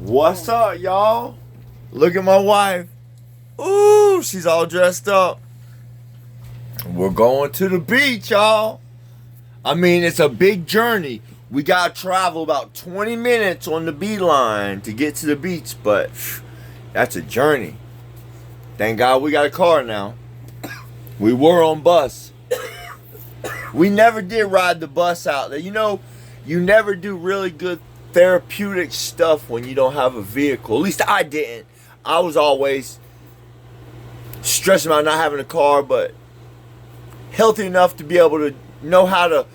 What's up, y'all? Look at my wife. Ooh, she's all dressed up. We're going to the beach, y'all. I mean, it's a big journey. We gotta travel about 20 minutes on the beeline to get to the beach, but that's a journey. Thank God we got a car now. We were on bus. We never did ride the bus out there. You know, you never do really good therapeutic stuff when you don't have a vehicle. At least I didn't. I was always stressing about not having a car, but healthy enough to be able to know how to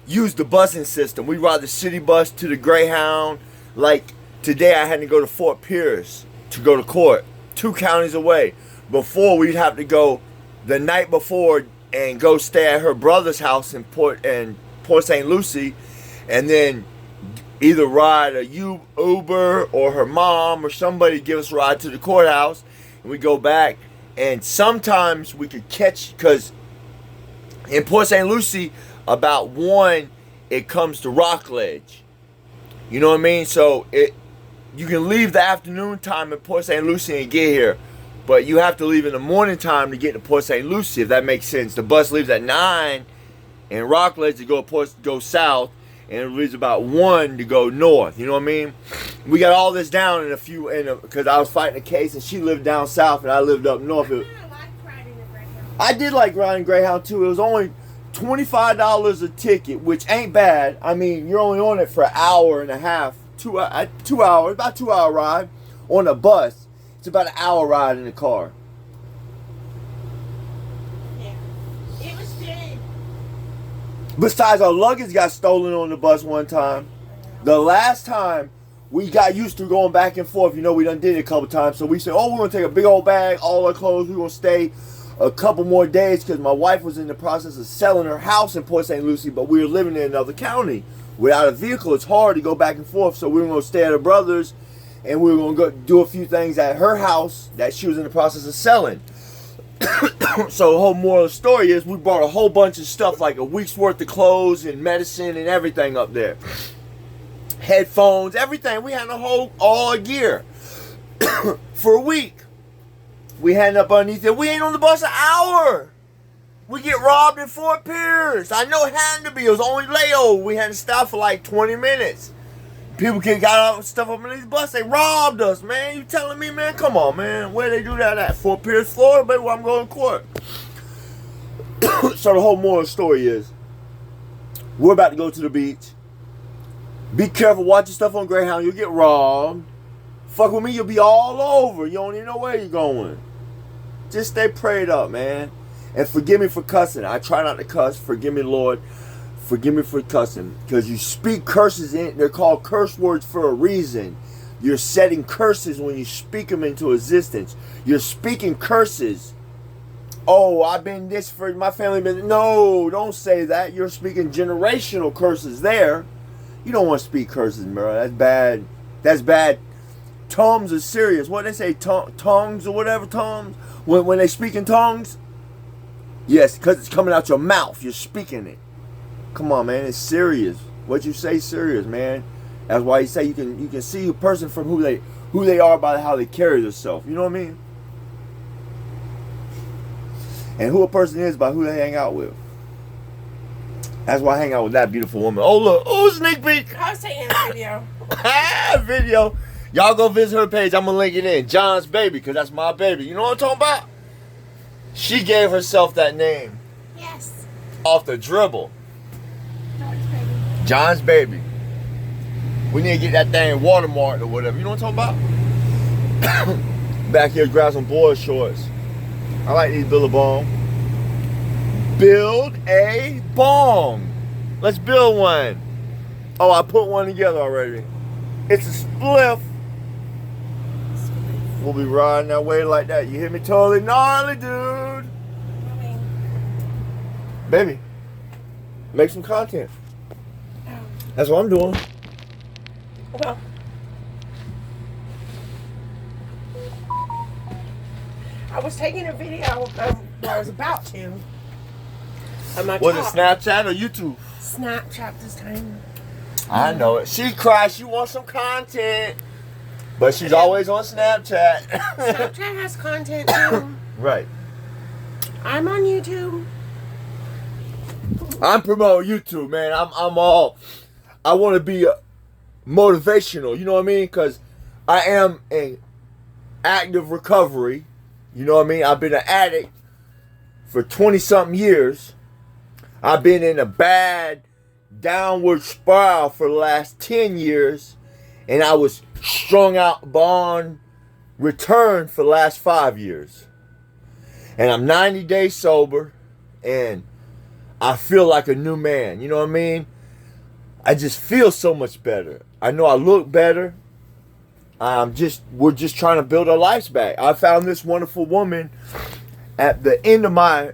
use the busing system. We ride the city bus to the Greyhound. Like today I had to go to Fort Pierce to go to court, 2 counties away. Before we'd have to go the night before and go stay at her brother's house in Port St. Lucie, and then either ride a Uber or her mom or somebody give us a ride to the courthouse, and we go back. And sometimes we could catch, because in Port St. Lucie, about 1, it comes to Rockledge. You know what I mean? So you can leave the afternoon time in Port St. Lucie and get here, but you have to leave in the morning time to get to Port St. Lucie, if that makes sense. The bus leaves at 9 in Rockledge to go south, and it leaves about 1 to go north. You know what I mean? We got all this down because I was fighting a case, and she lived down south and I lived up north. I did like riding Greyhound too. It was only $25 a ticket, which ain't bad. I mean, you're only on it for an hour and a half, 2 hours, about 2-hour ride on a bus. It's about an hour ride in the car. Yeah, it was good. Besides, our luggage got stolen on the bus one time. The last time, we got used to going back and forth. You know, we done did it a couple times. So we said, oh, we're going to take a big old bag, all our clothes. We're going to stay a couple more days because my wife was in the process of selling her house in Port St. Lucie, but we were living in another county. Without a vehicle, it's hard to go back and forth. So we were going to stay at her brother's, and we were going to go do a few things at her house that she was in the process of selling. So the whole moral of the story is we brought a whole bunch of stuff, like a week's worth of clothes and medicine and everything up there. Headphones, everything. We had all our gear for a week. We had up underneath it. We ain't on the bus an hour. We get robbed in Fort Pierce. I know it had to be. It was only layover. We had to stop for like 20 minutes. People got out stuff up underneath the bus. They robbed us, man. You telling me, man? Come on, man. Where they do that at? Fort Pierce, Florida, baby, where I'm going to court. So the whole moral of the story is, we're about to go to the beach. Be careful. Watch your stuff on Greyhound. You'll get robbed. Fuck with me, you'll be all over. You don't even know where you're going. Just stay prayed up, man. And forgive me for cussing. I try not to cuss. Forgive me, Lord. Forgive me for cussing. Because you speak curses in. They're called curse words for a reason. You're setting curses when you speak them into existence. You're speaking curses. Oh, I've been this for my family. No, don't say that. You're speaking generational curses there. You don't want to speak curses, bro. That's bad. That's bad. Tongues are serious. What they say, tongues or whatever, tongues? When they speak in tongues? Yes, because it's coming out your mouth. You're speaking it. Come on, man. It's serious. What you say is serious, man. That's why you say you can see a person from who they are by how they carry themselves. You know what I mean? And who a person is by who they hang out with. That's why I hang out with that beautiful woman. Oh, look. Oh, sneak peek. I was taking a video. Video. Y'all go visit her page. I'm going to link it in. John's Baby, because that's my baby. You know what I'm talking about? She gave herself that name. Yes. Off the dribble. John's Baby. John's Baby. We need to get that thing watermarked or whatever. You know what I'm talking about? Back here, grab some boy shorts. I like these Billabong. Build a bong. Let's build one. Oh, I put one together already. It's a spliff. We'll be riding that way like that. You hear me? Totally gnarly, dude. Baby, make some content. That's what I'm doing. Well, I was taking a video of what I was about to. Was it Snapchat or YouTube? Snapchat this time. I know it. She cries. She wants some content. But she's always on Snapchat. Snapchat has content too. Right. I'm on YouTube. I'm promoting YouTube, man. I'm all. I want to be motivational. You know what I mean? Because I am in active recovery. You know what I mean? I've been an addict for 20-something years. I've been in a bad downward spiral for the last 10 years. And I was strung out beyond return for the last 5 years. And I'm 90 days sober. And I feel like a new man. You know what I mean? I just feel so much better. I know I look better. We're just trying to build our lives back. I found this wonderful woman at the end of I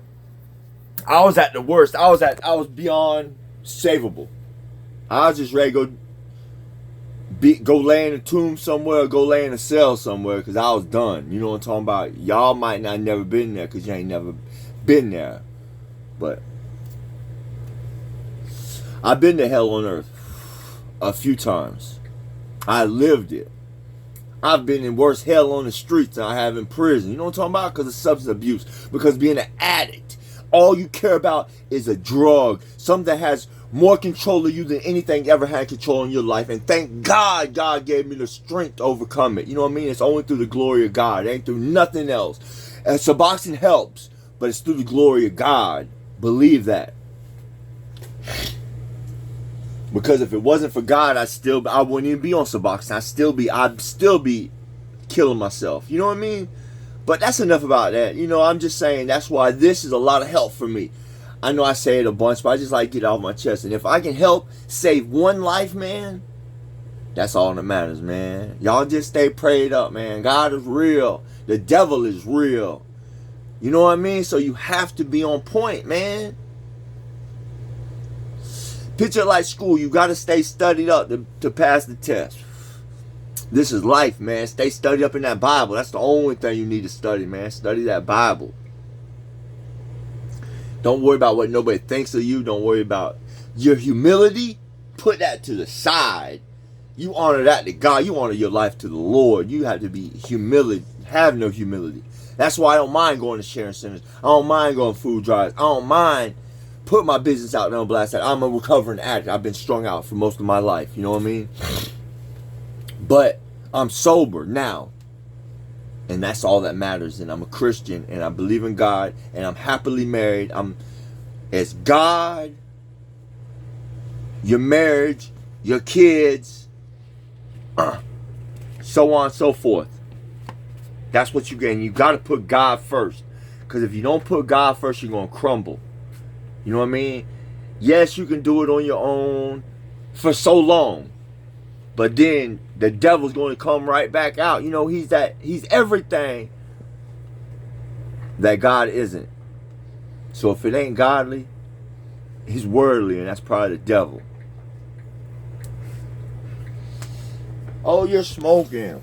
was at the worst. I was beyond savable. I was just ready to go lay in a tomb somewhere, or go lay in a cell somewhere, because I was done. You know what I'm talking about? Y'all might not never been there because you ain't never been there. But I've been to hell on earth a few times. I lived it. I've been in worse hell on the streets than I have in prison. You know what I'm talking about? Because of substance abuse. Because being an addict, all you care about is a drug. Something that has more control of you than anything you ever had control in your life. And thank God, God gave me the strength to overcome it. You know what I mean? It's only through the glory of God. It ain't through nothing else. And Suboxone helps, but it's through the glory of God. Believe that. Because if it wasn't for God, I wouldn't even be on Suboxone. I'd still be killing myself. You know what I mean? But that's enough about that. You know, I'm just saying that's why this is a lot of help for me. I know I say it a bunch, but I just like to get it off my chest. And if I can help save one life, man, that's all that matters, man. Y'all just stay prayed up, man. God is real. The devil is real. You know what I mean? So you have to be on point, man. Picture like school. You got to stay studied up to pass the test. This is life, man. Stay studied up in that Bible. That's the only thing you need to study, man. Study that Bible. Don't worry about what nobody thinks of you. Don't worry about your humility. Put that to the side. You honor that to God. You honor your life to the Lord. You have to be humility. Have no humility. That's why I don't mind going to sharing centers. I don't mind going food drives. I don't mind put my business out there on blast. I'm a recovering addict. I've been strung out for most of my life. You know what I mean? But I'm sober now. And that's all that matters. And I'm a Christian. And I believe in God. And I'm happily married. It's God, your marriage, your kids, so on and so forth. That's what you get. And you got to put God first. Because if you don't put God first, you're going to crumble. You know what I mean? Yes, you can do it on your own for so long. But then the devil's going to come right back out. You know, he's everything that God isn't. So if it ain't godly, he's worldly, and that's probably the devil. Oh, you're smoking.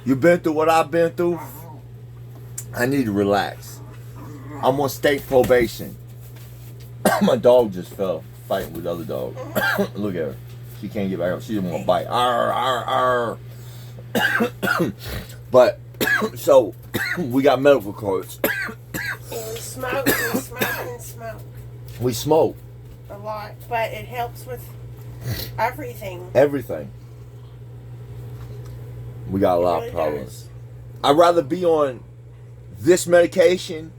You've been through what I've been through? I need to relax. I'm on state probation. My dog just fell fighting with the other dog. Look at her. She can't get back up. She didn't want to bite. Arr, arr, arr. But, so, we got medical cards. And we smoke and smoke and smoke. We smoke. A lot. But it helps with everything. Everything. We got a lot of problems. I'd rather be on this medication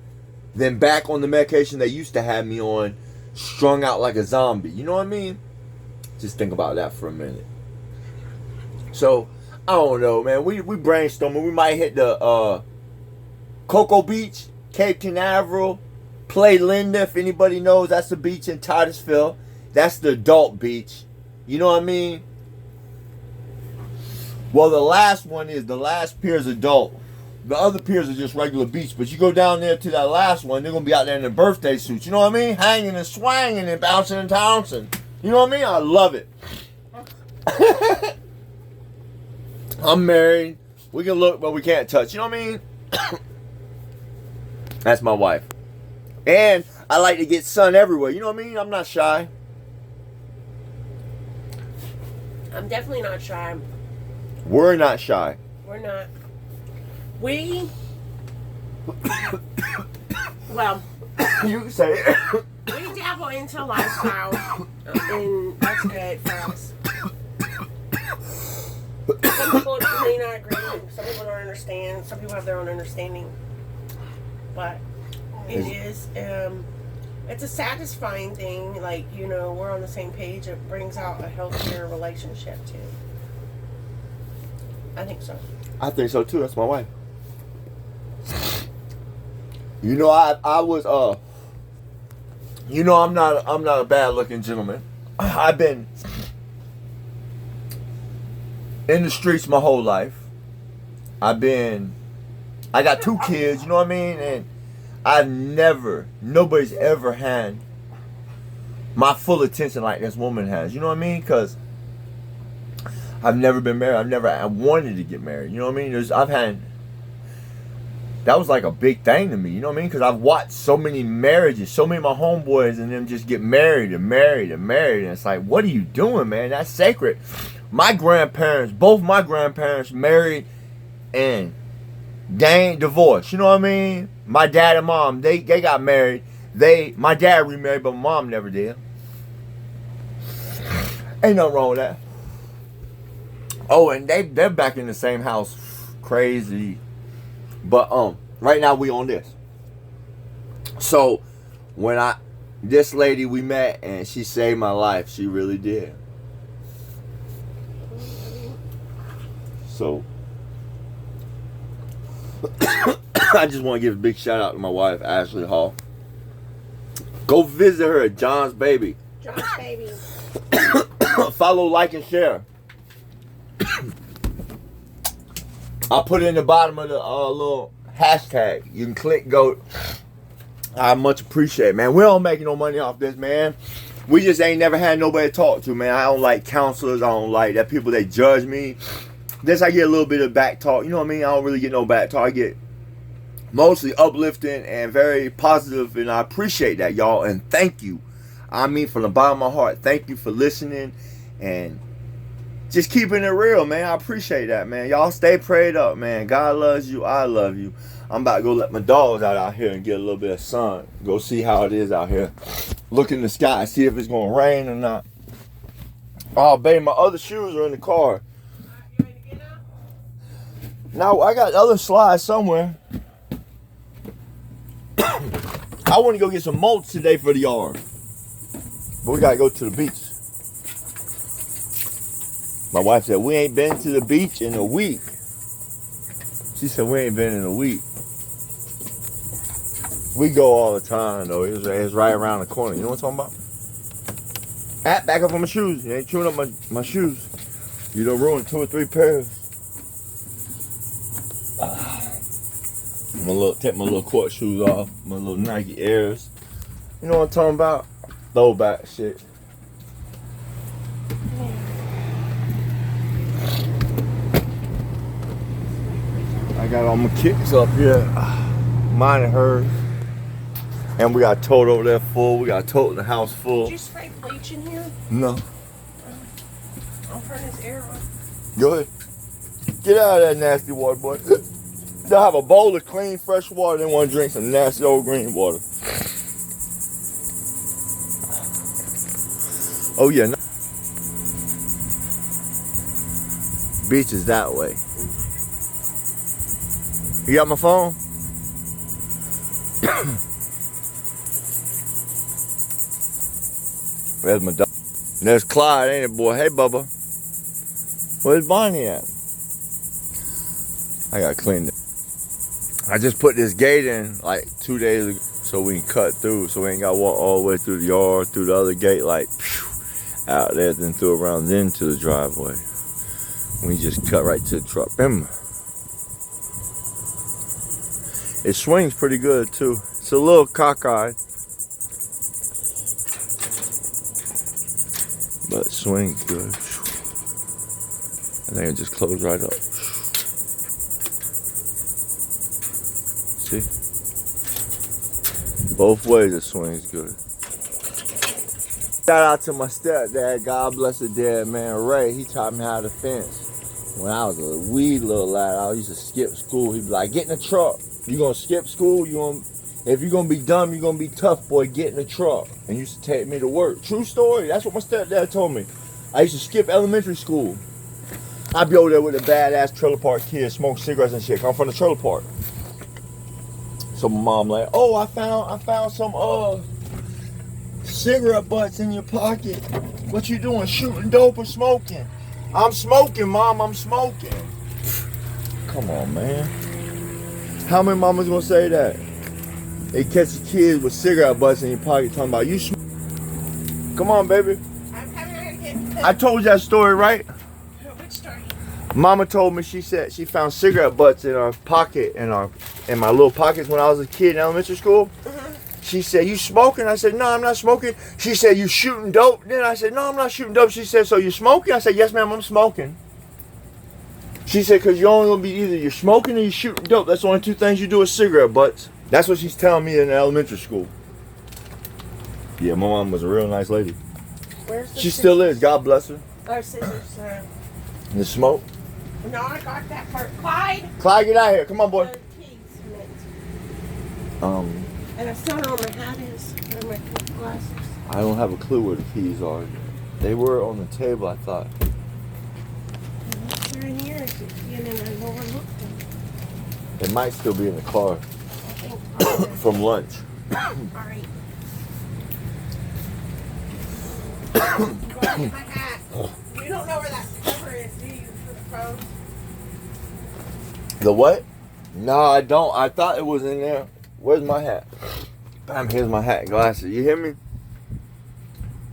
than back on the medication they used to have me on, strung out like a zombie. You know what I mean? Just think about that for a minute. So, I don't know, man. We brainstorming. We might hit the Cocoa Beach, Cape Canaveral, Play Linda. If anybody knows, that's the beach in Titusville. That's the adult beach. You know what I mean? Well, the last pier is adult. The other piers are just regular beach. But you go down there to that last one, they're going to be out there in their birthday suits. You know what I mean? Hanging and swanging and bouncing and touncing. You know what I mean? I love it. I'm married. We can look, but we can't touch. You know what I mean? That's my wife. And I like to get sun everywhere. You know what I mean? I'm not shy. I'm definitely not shy. We're not shy. We're not. We, well, You can say it. we dabble into lifestyle, and that's good for us. Some people may not agree. Some people don't understand. Some people have their own understanding. But it is, it's a satisfying thing. Like, you know, we're on the same page. It brings out a healthier relationship, too. I think so. I think so, too. That's my wife. You know, I was, you know, I'm not a bad looking gentleman. I've been in the streets my whole life. I got 2 kids, you know what I mean? And nobody's ever had my full attention like this woman has, you know what I mean? Because I've never been married. I wanted to get married, you know what I mean? That was like a big thing to me, you know what I mean? Because I've watched so many marriages, so many of my homeboys and them just get married and married and married. And it's like, what are you doing, man? That's sacred. Both my grandparents married and they ain't divorced, you know what I mean? My dad and mom, they got married. My dad remarried, but my mom never did. Ain't nothing wrong with that. Oh, and they're back in the same house. Crazy. But right now we on this. So when this lady we met and she saved my life, she really did. So I just want to give a big shout out to my wife, Ashley Hall. Go visit her at John's Baby. John's Baby. Follow, like, and share. I'll put it in the bottom of the little hashtag. You can click, go. I much appreciate it, man. We don't make no money off this, man. We just ain't never had nobody to talk to, man. I don't like counselors. I don't like that people, they judge me. This, I get a little bit of back talk. You know what I mean? I don't really get no back talk. I get mostly uplifting and very positive, and I appreciate that, y'all. And thank you. I mean, from the bottom of my heart, thank you for listening and just keeping it real, man. I appreciate that, man. Y'all stay prayed up, man. God loves you. I love you. I'm about to go let my dogs out here and get a little bit of sun. Go see how it is out here. Look in the sky, see if it's going to rain or not. Oh, baby, my other shoes are in the car. You ready to get up? Now, I got other slides somewhere. I want to go get some mulch today for the yard. But we got to go to the beach. My wife said, we ain't been to the beach in a week. She said, we ain't been in a week. We go all the time, though. It's right around the corner. You know what I'm talking about? Back up on my shoes. You ain't chewing up my shoes. You done ruined 2 or 3 pairs. I'm gonna take my little court shoes off. My little Nike Airs. You know what I'm talking about? Throwback shit. I got all my kicks up here. Mine and hers. And we got tote over there full. We got tote in the house full. Did you spray bleach in here? No. I'll turn this air on. Go ahead. Get out of that nasty water, boy. They'll have a bowl of clean, fresh water. They want to drink some nasty old green water. Oh, yeah. Beach is that way. You got my phone? There's my dog. There's Clyde, ain't it, boy? Hey, Bubba. Where's Bonnie at? I gotta clean it. I just put this gate in like 2 days ago so we can cut through, so we ain't gotta walk all the way through the yard, through the other gate, like out there, then through around into the driveway. We just cut right to the truck. It swings pretty good too. It's a little cockeyed, but it swings good. I think it just closed right up. See? Both ways it swings good. Shout out to my stepdad, God bless the dead man, Ray. He taught me how to fence. When I was a wee little lad, I used to skip school. He'd be like, get in the truck. You gonna skip school? If you're gonna be dumb, you're gonna be tough, boy. Get in the truck. And he used to take me to work. True story. That's what my stepdad told me. I used to skip elementary school. I'd be over there with a badass trailer park kid, smoke cigarettes and shit. Come from the trailer park. So my mom like, oh, I found some cigarette butts in your pocket. What you doing? Shooting dope or smoking? I'm smoking, Mom. I'm smoking. Come on, man. How many mamas gonna say that? They catch the kids with cigarette butts in your pocket talking about you smoke. Come on, baby. I'm coming again. I told you that story, right? Which story? Mama told me, she said she found cigarette butts in our pocket, in my little pockets when I was a kid in elementary school. She said, you smoking? I said, no, I'm not smoking. She said, you shooting dope? Then I said, no, I'm not shooting dope. She said, so you smoking? I said, yes, ma'am, I'm smoking. She said, because you're only going to be either you're smoking or you're shooting dope. That's the only two things you do with cigarette butts. That's what she's telling me in elementary school. Yeah, my mom was a real nice lady. Where's the She still is. God bless her. Our scissors. The smoke. No, I got that part. Clyde. Clyde, get out of here. Come on, boy. The keys, mint. And I still don't know where my hat is. Or my glasses. I don't have a clue where the keys are. They were on the table, I thought. They're in here. And then I overlooked them. They might still be in the car I think. from lunch. All right. Go get my hat. You don't know where that cover is, do you, for the phone? The what? No, I don't. I thought it was in there. Where's my hat? Bam, here's my hat and glasses. You hear me?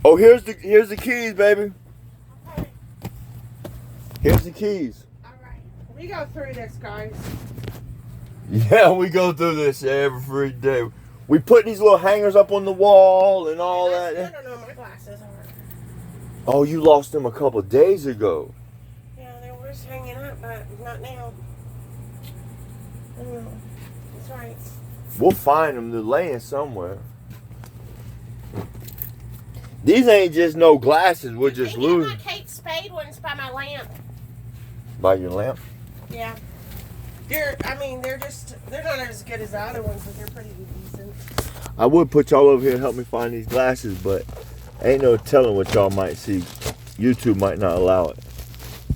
Oh, here's the keys, baby. Okay. Here's the keys. All right. We go through this, guys. Yeah, we go through this every day. We put these little hangers up on the wall and all I that. don't know, my glasses are. Oh, you lost them a couple of days ago. Yeah, they were just hanging up, but not now. That's right. We'll find them. They're laying somewhere. These ain't just no glasses. We're just Maybe losing. my Kate Spade ones by my lamp. By your lamp? Yeah. They're not as good as the other ones, but they're pretty decent. I would put y'all over here and help me find these glasses, but ain't no telling what y'all might see. YouTube might not allow it.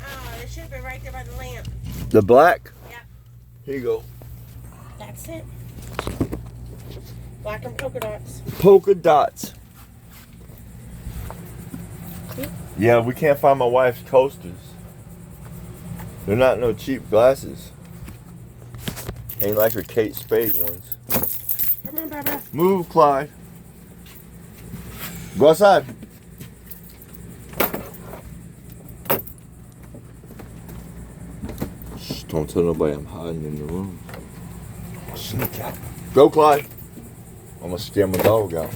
Oh, it should have been right there by the lamp. The black? Yeah. Here you go. That's it. Black and polka dots. Polka dots. Yeah, we can't find my wife's coasters. They're not no cheap glasses. Ain't like her Kate Spade ones. Come on, Barbara. Move, Clyde. Go outside. Shh, don't tell nobody I'm hiding in the room. Sneak out. Go, Clyde. I'm gonna scare my dog out.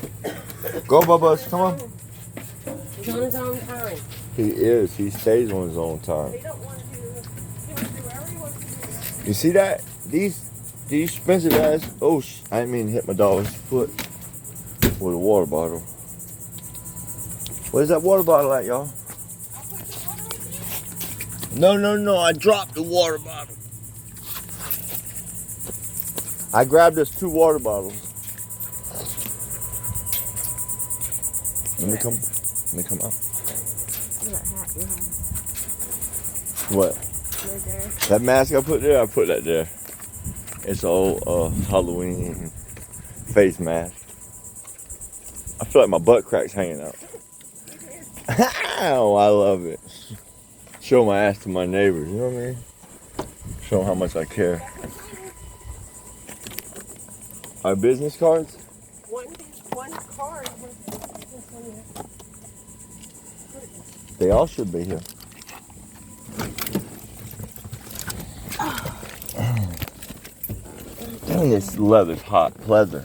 Go, Bubba. Come on. He's on his own time. He is. He stays on his own time. He don't want to do whatever he wants to do. You see that? These expensive ass. Oh, I didn't mean to hit my dog's foot with a water bottle. Where's that water bottle at, y'all? I'll put the water right there. No. I dropped the water bottle. I grabbed us 2 water bottles. Let me come out. That hat you have. What? Right there. That mask I put there, I put that there. It's an old Halloween face mask. I feel like my butt crack's hanging out. Ow, I love it. Show my ass to my neighbors, you know what I mean? Show them how much I care. Our business cards? One card. They all should be here. Dang, this leather's hot. Pleather.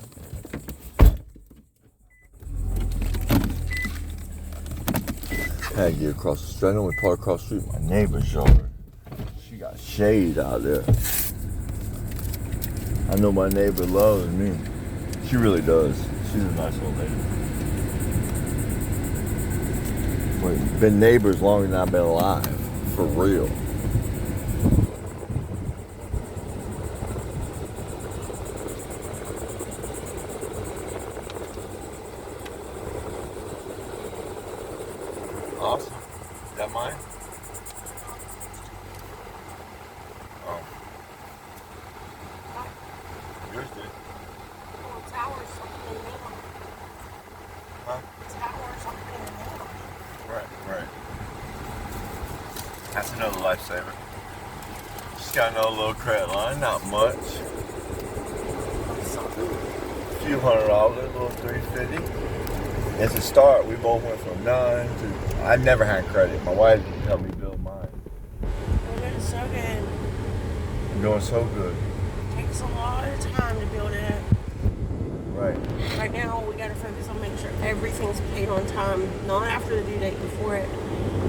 Had to get across the street. I know we parked across the street my neighbor's yard. She got shade out there. I know my neighbor loves me. She really does. She's a nice old lady. We've been neighbors longer than I've been alive. For real. lifesaver. Just got another little credit line, not much. A few $100, a little $350. It's a start. We both went from 9 to. I never had credit. My wife helped me build mine. We're doing so good. I'm doing so good. Takes a lot of time to build it up. Right. Right now, we got to focus on making sure everything's paid on time, not after the due date, before it.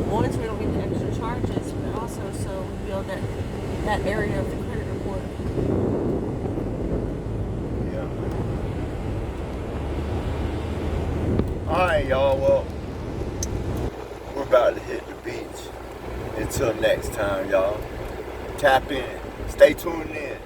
Once we don't get the extra charges, but also so we build that area of the credit report. Yeah. All right, y'all. Well, we're about to hit the beach. Until next time, y'all. Tap in. Stay tuned in.